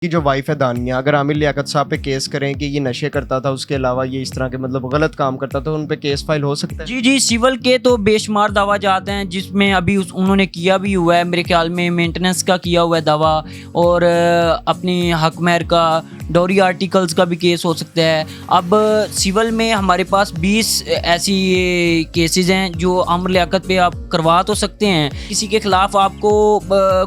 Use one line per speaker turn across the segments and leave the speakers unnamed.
کی جو وائف ہے دانیہ، اگر عامر لیاقت صاحب پہ کیس کریں کہ یہ نشے کرتا تھا، اس کے علاوہ یہ اس طرح کے مطلب غلط کام کرتا تھا، ان پہ کیس فائل ہو سکتا ہے؟
جی سول کے تو بے شمار دعویٰ جات ہیں، جس میں ابھی انہوں نے کیا بھی ہوا ہے، میرے خیال میں مینٹننس کا کیا ہوا ہے دعویٰ، اور اپنی حق مہر کا، ڈوری آرٹیکلز کا بھی کیس ہو سکتا ہے۔ اب سول میں ہمارے پاس 20 ایسی کیسز ہیں جو عامر لیاقت پہ آپ کروا تو سکتے ہیں۔ کسی کے خلاف آپ کو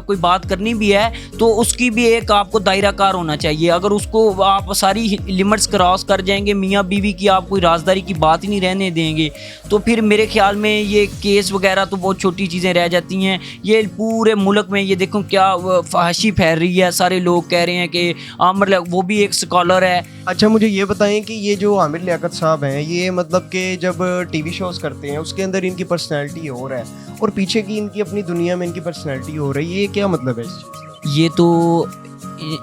کوئی بات کرنی بھی ہے تو اس کی بھی ایک آپ کو دائرہ کار ہونا چاہیے۔ اگر اس کو آپ ساری لمٹس کراس کر جائیں گے، میاں بیوی کی آپ کوئی رازداری کی بات ہی نہیں رہنے دیں گے، تو پھر میرے خیال میں یہ کیس وغیرہ تو بہت چھوٹی چیزیں رہ جاتی ہیں۔ یہ پورے ملک میں یہ دیکھو کیا فحاشی پھیل رہی ہے، سارے لوگ کہہ رہے ہیں کہ عامر وہ بھی ایک اسکالر ہے۔
اچھا مجھے یہ بتائیں کہ یہ جو عامر لیاقت صاحب ہیں، یہ مطلب کہ جب ٹی وی شوز کرتے ہیں اس کے اندر ان کی پرسنالٹی ہو رہا ہے اور پیچھے کی ان کی اپنی دنیا میں ان کی پرسنالٹی ہو رہی ہے، یہ کیا مطلب ہے اس چیز کا؟
یہ تو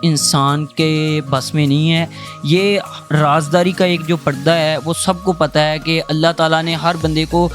انسان کے بس میں نہیں ہے۔ یہ رازداری کا ایک جو پردہ ہے وہ سب کو پتہ ہے کہ اللہ تعالیٰ نے ہر بندے کو،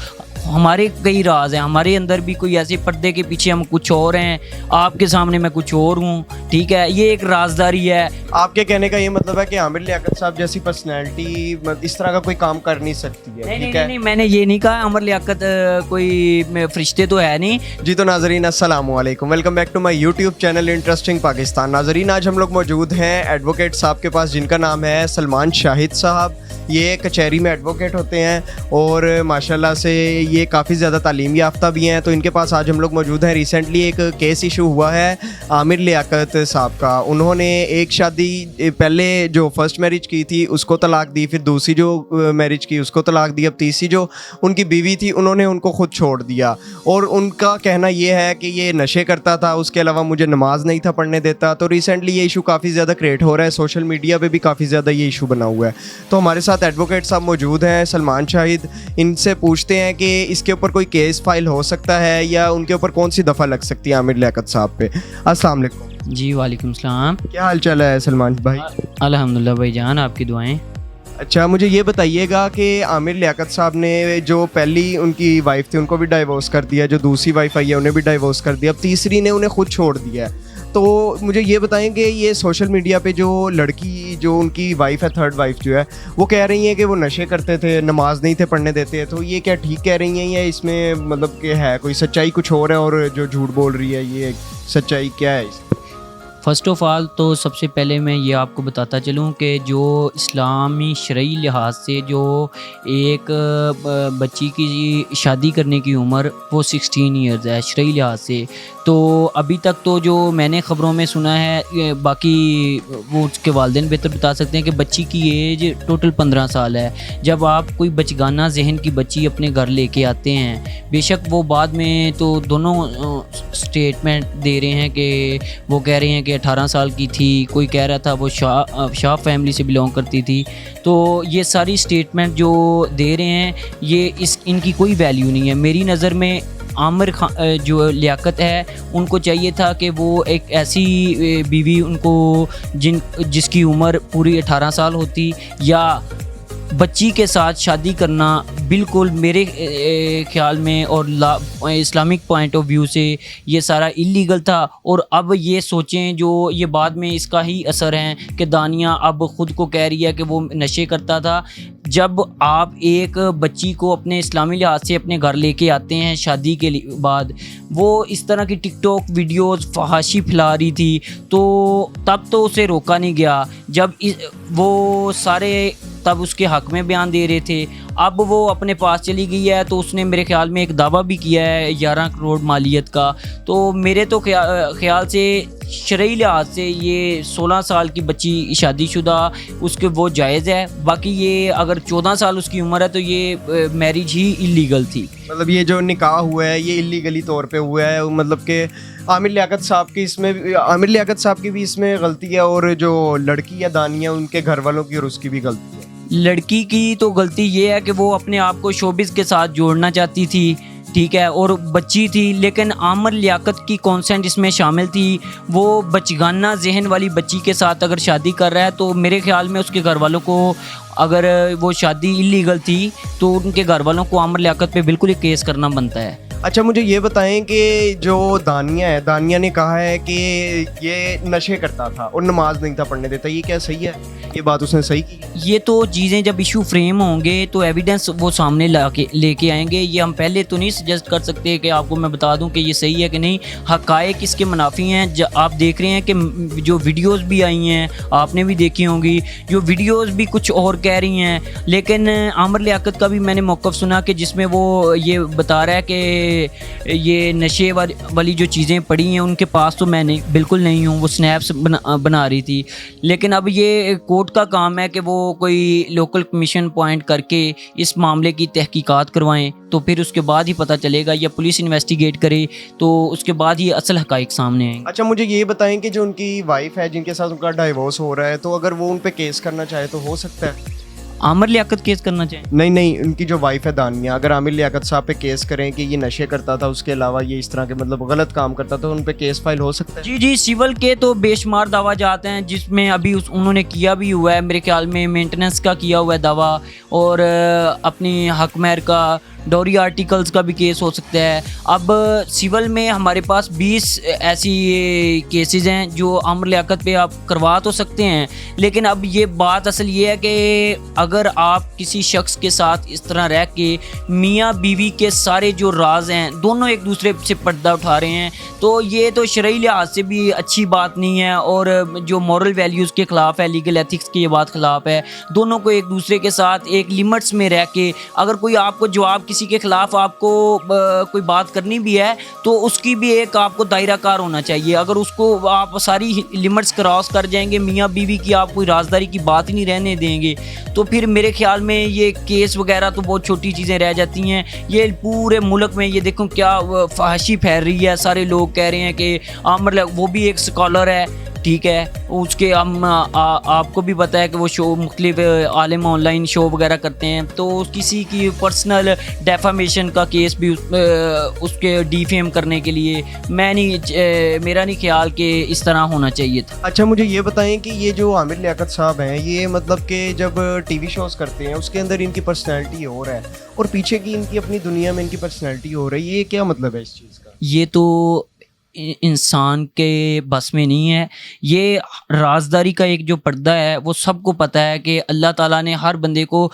ہمارے کئی راز ہیں، ہمارے اندر بھی کوئی ایسے پردے کے پیچھے ہم کچھ اور ہیں، آپ کے سامنے میں کچھ اور ہوں، ٹھیک ہے، یہ ایک رازداری ہے۔
آپ کے کہنے کا یہ مطلب ہے کہ عامر لیاقت صاحب جیسی پرسنالٹی اس طرح کا کوئی کام کر نہیں سکتی ہے؟
نہیں، میں نے یہ نہیں کہا عامر لیاقت کوئی فرشتے تو ہے نہیں۔
جی تو ناظرین السلام علیکم، welcome back to my YouTube channel interesting Pakistan. ناظرین آج ہم لوگ موجود ہیں ایڈوکیٹ صاحب کے پاس، جن کا نام ہے سلمان شاہد صاحب۔ یہ کچہری میں ایڈوکیٹ ہوتے ہیں اور ماشاءاللہ سے یہ کافی زیادہ تعلیم یافتہ بھی ہیں، تو ان کے پاس آج ہم لوگ موجود ہیں۔ ریسنٹلی ایک کیس ایشو ہوا ہے عامر لیاقت صاحب کا۔ انہوں نے ایک شادی پہلے جو فرسٹ میرج کی تھی اس کو طلاق دی، پھر دوسری جو میرج کی اس کو طلاق دی، اب تیسری جو ان کی بیوی تھی انہوں نے ان کو خود چھوڑ دیا، اور ان کا کہنا یہ ہے کہ یہ نشے کرتا تھا، اس کے علاوہ مجھے نماز نہیں تھا پڑھنے دیتا۔ تو ریسنٹلی یہ ایشو کافی زیادہ کریٹ ہو رہا ہے، سوشل میڈیا پہ بھی کافی زیادہ یہ ایشو بنا ہوا ہے۔ تو ہمارے ساتھ ایڈوکیٹ صاحب موجود ہیں سلمان شاہد، ان سے پوچھتے ہیں کہ اس کے اوپر کوئی کیس فائل ہو سکتا ہے یا ان کے اوپر کون سی دفعہ لگ سکتی ہے عامر لیاقت صاحب پہ۔ السلام علیکم
جی وعلیکم السلام۔
کیا حال چال ہے سلمان بھائی؟
الحمدللہ بھائی جان، آپ کی دعائیں۔
اچھا مجھے یہ بتائیے گا کہ عامر لیاقت صاحب نے جو پہلی ان کی وائف تھی ان کو بھی ڈائیورس کر دیا، جو دوسری وائف آئی ہے انہیں بھی ڈائیورس کر دیا، اب تیسری نے انہیں خود چھوڑ دیا ہے، تو مجھے یہ بتائیں کہ یہ سوشل میڈیا پہ جو لڑکی جو ان کی وائف ہے، تھرڈ وائف جو ہے، وہ کہہ رہی ہیں کہ وہ نشے کرتے تھے، نماز نہیں تھے پڑھنے دیتے، تو یہ کیا ٹھیک کہہ رہی ہیں یا اس میں مطلب کہ ہے کوئی سچائی کچھ اور ہے، اور جو جھوٹ بول رہی ہے یہ سچائی کیا ہے اس؟
فرسٹ آف آل تو سب سے پہلے میں یہ آپ کو بتاتا چلوں کہ جو اسلامی شرعی لحاظ سے جو ایک بچی کی شادی کرنے کی عمر وہ 16 ایئرز ہے شرعی لحاظ سے، تو ابھی تک تو جو میں نے خبروں میں سنا ہے، باقی وہ اس کے والدین بہتر بتا سکتے ہیں کہ بچی کی ایج ٹوٹل 15 سال ہے۔ جب آپ کوئی بچگانہ ذہن کی بچی اپنے گھر لے کے آتے ہیں، بے شک وہ بعد میں تو دونوں سٹیٹمنٹ دے رہے ہیں کہ وہ کہہ رہے ہیں کہ 18 سال کی تھی، کوئی کہہ رہا تھا وہ شاہ فیملی سے بلونگ کرتی تھی، تو یہ ساری سٹیٹمنٹ جو دے رہے ہیں یہ ان کی کوئی ویلیو نہیں ہے۔ میری نظر میں عامر جو لیاقت ہے ان کو چاہیے تھا کہ وہ ایک ایسی بیوی ان کو جس کی عمر پوری 18 سال ہوتی، یا بچی کے ساتھ شادی کرنا بالکل میرے خیال میں اور اسلامک پوائنٹ آف ویو سے یہ سارا اللیگل تھا۔ اور اب یہ سوچیں، جو یہ بعد میں اس کا ہی اثر ہے کہ دانیہ اب خود کو کہہ رہی ہے کہ وہ نشے کرتا تھا۔ جب آپ ایک بچی کو اپنے اسلامی لحاظ سے اپنے گھر لے کے آتے ہیں شادی کے بعد، وہ اس طرح کی ٹک ٹاک ویڈیوز فحاشی پھیلا رہی تھی، تو تب تو اسے روکا نہیں گیا، جب وہ سارے تب اس کے حق میں بیان دے رہے تھے۔ اب وہ اپنے پاس چلی گئی ہے تو اس نے میرے خیال میں ایک دعویٰ بھی کیا ہے 11 کروڑ مالیت کا، تو میرے تو خیال سے شرعی لحاظ سے یہ 16 سال کی بچی شادی شدہ اس کے وہ جائز ہے، باقی یہ اگر 14 سال اس کی عمر ہے تو یہ میرج ہی اللیگل تھی۔
مطلب یہ جو نکاح ہوا ہے یہ اللیگلی طور پہ ہوا ہے، مطلب کہ عامر لیاقت صاحب کی بھی اس میں غلطی ہے، اور جو لڑکی ہے دانیہ ان کے گھر والوں کی اور اس کی بھی غلطی ہے۔
لڑکی کی تو غلطی یہ ہے کہ وہ اپنے آپ کو شوبز کے ساتھ جوڑنا چاہتی تھی، ٹھیک ہے، اور بچی تھی، لیکن عامر لیاقت کی کانسنٹ اس میں شامل تھی۔ وہ بچگانہ ذہن والی بچی کے ساتھ اگر شادی کر رہا ہے تو میرے خیال میں اس کے گھر والوں کو اگر وہ شادی اللیگل تھی تو ان کے گھر والوں کو عامر لیاقت پہ بالکل ایک کیس کرنا بنتا ہے.
اچھا مجھے یہ بتائیں کہ جو دانیہ ہے، دانیہ نے کہا ہے کہ یہ نشے کرتا تھا اور نماز نہیں تھا پڑھنے دیتا، یہ کیا صحیح ہے؟ یہ بات اس نے صحیح کی؟
یہ تو چیزیں جب ایشو فریم ہوں گے تو ایویڈنس وہ سامنے لے کے آئیں گے. یہ ہم پہلے تو نہیں سجیسٹ کر سکتے کہ آپ کو میں بتا دوں کہ یہ صحیح ہے کہ نہیں. حقائق اس کے منافی ہیں. آپ دیکھ رہے ہیں کہ جو ویڈیوز بھی آئی ہیں آپ نے بھی دیکھی ہوں گی، جو ویڈیوز بھی کچھ اور کہہ رہی ہیں. لیکن عامر لیاقت کا بھی میں نے موقف سنا کہ جس میں وہ یہ بتا رہا ہے کہ یہ نشے والی جو چیزیں پڑی ہیں ان کے پاس تو میں نہیں، بالکل نہیں ہوں. وہ سنیپس بنا رہی تھی. لیکن اب یہ کورٹ کا کام ہے کہ وہ کوئی لوکل کمیشن پوائنٹ کر کے اس معاملے کی تحقیقات کروائیں، تو پھر اس کے بعد ہی پتہ چلے گا، یا پولیس انویسٹیگیٹ کرے تو اس کے بعد ہی اصل حقائق سامنے آئیں گے.
اچھا مجھے یہ بتائیں کہ جو ان کی وائف ہے جن کے ساتھ ان کا ڈائیورس ہو رہا ہے، تو اگر وہ ان پہ کیس کرنا چاہے تو ہو سکتا ہے؟
عامر لیاقت کیس کرنا چاہیں؟
نہیں، ان کی جو وائف ہے دانیہ، اگر عامر لیاقت صاحب پہ کیس کریں کہ یہ نشے کرتا تھا، اس کے علاوہ یہ اس طرح کے مطلب غلط کام کرتا تھا، تو ان پہ کیس فائل ہو سکتا ہے؟
جی سول کے تو بے شمار دعویٰ جاتے ہیں، جس میں ابھی انہوں نے کیا بھی ہوا ہے میرے خیال میں مینٹننس کا کیا ہوا ہے دعویٰ، اور اپنی حق مہر کا، ڈوری آرٹیکلز کا بھی کیس ہو سکتا ہے. اب سول میں ہمارے پاس 20 ایسی کیسز ہیں جو عامر لیاقت پہ آپ کروا تو سکتے ہیں. لیکن اب یہ بات اصل یہ ہے کہ اگر آپ کسی شخص کے ساتھ اس طرح رہ کے میاں بیوی کے سارے جو راز ہیں دونوں ایک دوسرے سے پردہ اٹھا رہے ہیں، تو یہ تو شرعی لحاظ سے بھی اچھی بات نہیں ہے، اور جو مورل ویلیوز کے خلاف ہے، لیگل ایتھکس کی یہ بات خلاف ہے. دونوں کو ایک دوسرے کے ساتھ ایک لیمٹس میں رہ کے، اگر کوئی آپ کو جواب کسی کے خلاف آپ کو کوئی بات کرنی بھی ہے تو اس کی بھی ایک آپ کو دائرہ کار ہونا چاہیے. اگر اس کو آپ ساری لمٹس کراس کر جائیں گے، میاں بیوی کی آپ کوئی رازداری کی بات ہی نہیں رہنے دیں گے، تو پھر میرے خیال میں یہ کیس وغیرہ تو بہت چھوٹی چیزیں رہ جاتی ہیں. یہ پورے ملک میں یہ دیکھو کیا فحاشی پھیل رہی ہے. سارے لوگ کہہ رہے ہیں کہ عامر وہ بھی ایک اسکالر ہے، ٹھیک ہے، اس کے ہم آپ کو بھی پتہ ہے کہ وہ شو مختلف عالم آن لائن شو وغیرہ کرتے ہیں، تو کسی کی پرسنل ڈیفامیشن کا کیس بھی اس کے ڈیفیم کرنے کے لیے میرا نہیں خیال کہ اس طرح ہونا چاہیے تھا.
اچھا مجھے یہ بتائیں کہ یہ جو عامر لیاقت صاحب ہیں، یہ مطلب کہ جب ٹی وی شوز کرتے ہیں اس کے اندر ان کی پرسنالٹی ہو رہا ہے اور پیچھے کی ان کی اپنی دنیا میں ان کی پرسنالٹی ہو رہی ہے، یہ کیا مطلب ہے اس چیز کا؟
یہ تو انسان کے بس میں نہیں ہے. یہ رازداری کا ایک جو پردہ ہے وہ سب کو پتہ ہے کہ اللہ تعالیٰ نے ہر بندے کو،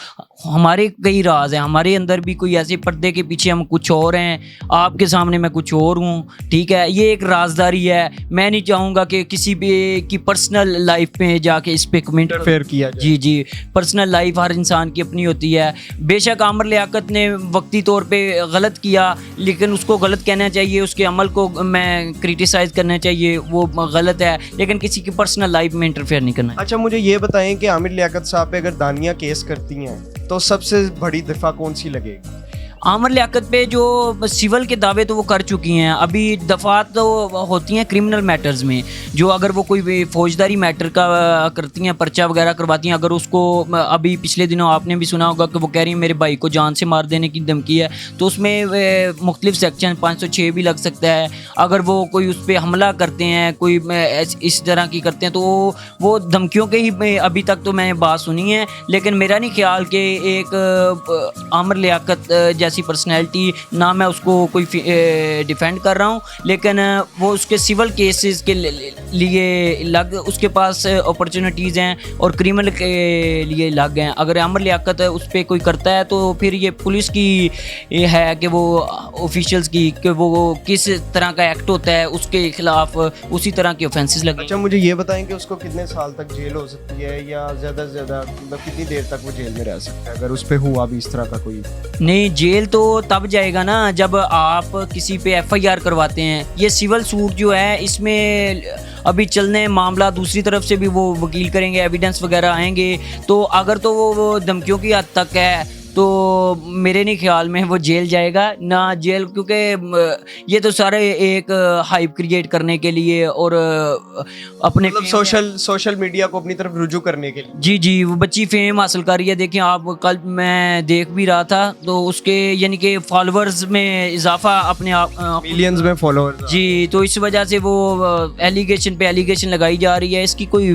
ہمارے کئی راز ہیں، ہمارے اندر بھی کوئی ایسے پردے کے پیچھے ہم کچھ اور ہیں، آپ کے سامنے میں کچھ اور ہوں، ٹھیک ہے. یہ ایک رازداری ہے. میں نہیں چاہوں گا کہ کسی بھی کی پرسنل لائف میں جا کے اس پہ کمنٹ
انٹرفیئر کیا جائے.
جی پرسنل لائف ہر انسان کی اپنی ہوتی ہے. بے شک عامر لیاقت نے وقتی طور پہ غلط کیا، لیکن اس کو غلط کہنا چاہیے، اس کے عمل کو میں کرٹیسائز کرنا چاہیے، وہ غلط ہے، لیکن کسی کی پرسنل لائف میں انٹرفیئر نہیں کرنا.
اچھا مجھے یہ بتائیں کہ عامر لیاقت صاحب پہ اگر دانیہ کیس کرتی ہیں تو سب سے بڑی دفعہ کون سی لگے گی؟
عامر لیاقت پہ جو سول کے دعوے تو وہ کر چکی ہیں. ابھی دفعات تو ہوتی ہیں کرمنل میٹرز میں، جو اگر وہ کوئی فوجداری میٹر کا کرتی ہیں، پرچہ وغیرہ کرواتی ہیں. اگر اس کو ابھی پچھلے دنوں آپ نے بھی سنا ہوگا کہ وہ کہہ رہی ہیں میرے بھائی کو جان سے مار دینے کی دھمکی ہے، تو اس میں مختلف سیکشن 506 بھی لگ سکتا ہے. اگر وہ کوئی اس پہ حملہ کرتے ہیں، کوئی اس طرح کی کرتے ہیں، تو وہ دھمکیوں کے ہی ابھی تک تو میں نے بات سنی ہے. لیکن میرا نہیں خیال کہ ایک عامر لیاقت جیسی پرسنالٹی، نہ میں اس کو کوئی ڈیفینڈ کر رہا ہوں، لیکن وہ اس کے سول کیسز کے لیے اس کے پاس اپرچونٹیز ہیں اور کرمنل کے لیے الگ ہیں. اگر عامر لیاقت اس پہ کوئی کرتا ہے تو پھر یہ پولیس کی ہے کہ وہ آفیشیلز کی کہ وہ کس طرح کا ایکٹ ہوتا ہے، اس کے خلاف اسی طرح کے اوفینسز لگیں.
اچھا مجھے یہ بتائیں کہ اس کو کتنے سال تک جیل ہو سکتی ہے، یا زیادہ سے زیادہ مطلب کتنی دیر تک وہ جیل میں رہ سکتا ہے اگر اس پہ ہوا بھی اس طرح کا کوئی؟
نہیں، جیل تو تب جائے گا نا جب آپ کسی پہ ایف آئی آر کرواتے ہیں. یہ سول سوٹ جو ہے اس میں ابھی چلنے معاملہ دوسری طرف سے بھی وہ وکیل کریں گے، ایویڈنس وغیرہ آئیں گے، تو اگر تو وہ دھمکیوں کی حد تک ہے تو میرے نہیں خیال میں وہ جیل جائے گا نہ جیل، کیونکہ یہ تو سارے ایک ہائپ کریٹ کرنے کے لیے اور اپنے
مطلب سوشل میڈیا کو اپنی طرف رجوع کرنے کے لیے.
جی وہ بچی فیم حاصل کر رہی ہے. دیکھیں آپ کل میں دیکھ بھی رہا تھا تو اس کے یعنی کہ فالوورز میں اضافہ اپنے آپ
ملینز میں فالوورز.
جی تو اس وجہ سے وہ ایلیگیشن پہ ایلیگیشن لگائی جا رہی ہے. اس کی کوئی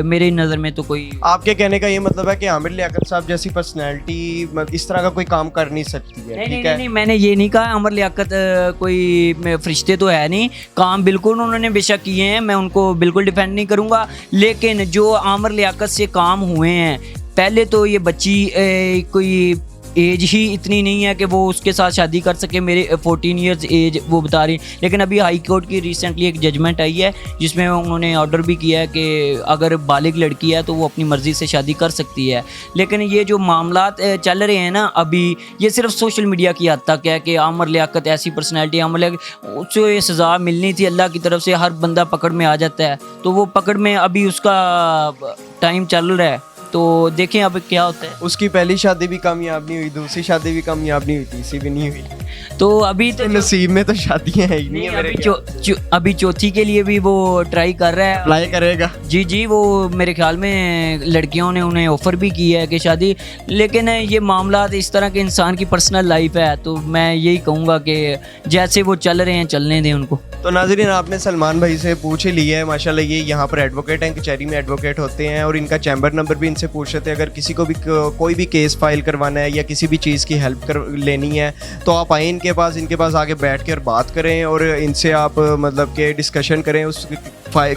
میرے نظر میں تو کوئی،
آپ کے کہنے کا یہ مطلب ہے کہ عامر لیاقت صاحب جیسی پرسنالٹی اس طرح کا کوئی کام کر نہیں سکتی ہے. ٹھیک ہے،
نہیں میں نے یہ نہیں کہا عامر لیاقت کوئی فرشتے تو ہے نہیں. کام بالکل انہوں نے بے شک کیے ہیں، میں ان کو بالکل ڈیفینڈ نہیں کروں گا. لیکن جو عامر لیاقت سے کام ہوئے ہیں، پہلے تو یہ بچی کوئی ایج ہی اتنی نہیں ہے کہ وہ اس کے ساتھ شادی کر سکے. میرے 14 ایئرز ایج وہ بتا رہی. لیکن ابھی ہائی کورٹ کی ریسنٹلی ایک ججمنٹ آئی ہے جس میں انہوں نے آرڈر بھی کیا ہے کہ اگر بالغ لڑکی ہے تو وہ اپنی مرضی سے شادی کر سکتی ہے. لیکن یہ جو معاملات چل رہے ہیں نا ابھی، یہ صرف سوشل میڈیا کی حد تک ہے کہ عامر لیاقت ایسی پرسنالٹی، عامر لیاقت اس کو یہ سزا ملنی تھی اللہ کی طرف سے. ہر بندہ پکڑ میں آ جاتا ہے تو وہ پکڑ میں ابھی اس کا ٹائم چل رہا ہے. تو دیکھیں اب کیا ہوتا ہے.
اس کی پہلی شادی بھی کامیاب نہیں ہوئی، دوسری شادی بھی کامیاب نہیں ہوئی، تیسری بھی نہیں ہوئی.
تو ابھی تو
نصیب میں تو شادیاں ہیں ہی نہیں ہے میرے.
ابھی چوتھی کے لیے بھی وہ ٹرائی کر رہا ہے،
اپلائی کرے گا.
جی وہ میرے خیال میں لڑکیوں نے انہیں آفر بھی کی ہے کہ شادی. لیکن یہ معاملات اس طرح کے انسان کی پرسنل لائف ہے تو میں یہی کہوں گا کہ جیسے وہ چل رہے ہیں چلنے دیں ان کو.
تو ناظرین، آپ نے سلمان بھائی سے پوچھ ہی لیا ہے. ماشاءاللہ یہ یہاں پر ایڈوکیٹ ہیں، کچہری میں ایڈوکیٹ ہوتے ہیں اور ان کا چیمبر نمبر بھی ان سے پوچھ رہے تھے. اگر کسی کو بھی کوئی بھی کیس فائل کروانا ہے یا کسی بھی چیز کی ہیلپ لینی ہے تو آپ آئیں ان کے پاس آگے بیٹھ کر بات کریں اور ان سے آپ مطلب کہ ڈسکشن کریں. اس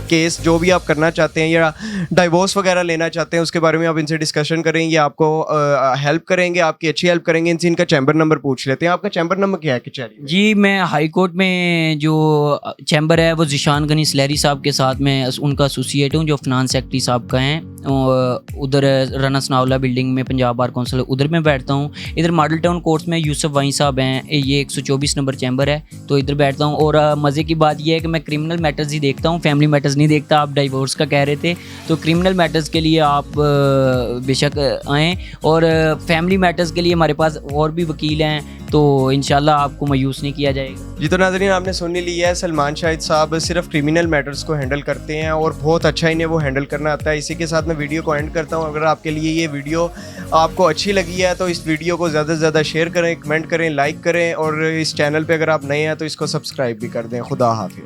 کیس جو بھی آپ کرنا چاہتے ہیں یا ڈائیورس وغیرہ لینا چاہتے ہیں اس کے بارے میں آپ ان سے ڈسکشن کریں. یہ آپ کو ہیلپ کریں گے، آپ کی اچھی ہیلپ کریں گے. ان سے ان کا چیمبر نمبر پوچھ لیتے ہیں. آپ کا چیمبر نمبر کیا ہے کچہری میں؟
جی میں ہائی کورٹ میں جو چیمبر ہے وہ ذیشان غنی سلیری صاحب کے ساتھ میں ان کا ایسوسیٹ ہوں جو فنانس سیکرٹری صاحب کا ہیں. ادھر رانا ثناءاللہ بلڈنگ میں پنجاب بار کونسل ادھر میں بیٹھتا ہوں. ادھر ماڈل ٹاؤن کورٹس میں یوسف وائیں صاحب ہیں، یہ 124 نمبر چیمبر ہے تو ادھر بیٹھتا ہوں. اور مزے کی بات یہ ہے کہ میں کرمنل میٹرز ہی دیکھتا ہوں، فیملی میٹرز نہیں دیکھتا. آپ ڈائیورس کا کہہ رہے تھے تو کرمنل میٹرز کے لیے آپ بے شک آئیں اور فیملی میٹرز کے لیے ہمارے پاس اور بھی وکیل ہیں تو انشاءاللہ آپ کو مایوس نہیں کیا جائے گا.
جی تو ناظرین، آپ نے سن لیا ہے سلمان شاہد صاحب صرف کرمنل میٹرز کو ہینڈل کرتے ہیں اور بہت اچھا انہیں وہ ہینڈل کرنا آتا ہے. اسی کے ساتھ میں ویڈیو کو اینڈ کرتا ہوں. اگر آپ کے لیے یہ ویڈیو آپ کو اچھی لگی ہے تو اس ویڈیو کو زیادہ سے زیادہ شیئر کریں، کمنٹ کریں، لائک کریں اور اس چینل پہ اگر آپ نئے ہیں تو اس کو سبسکرائب بھی کر دیں. خدا حافظ.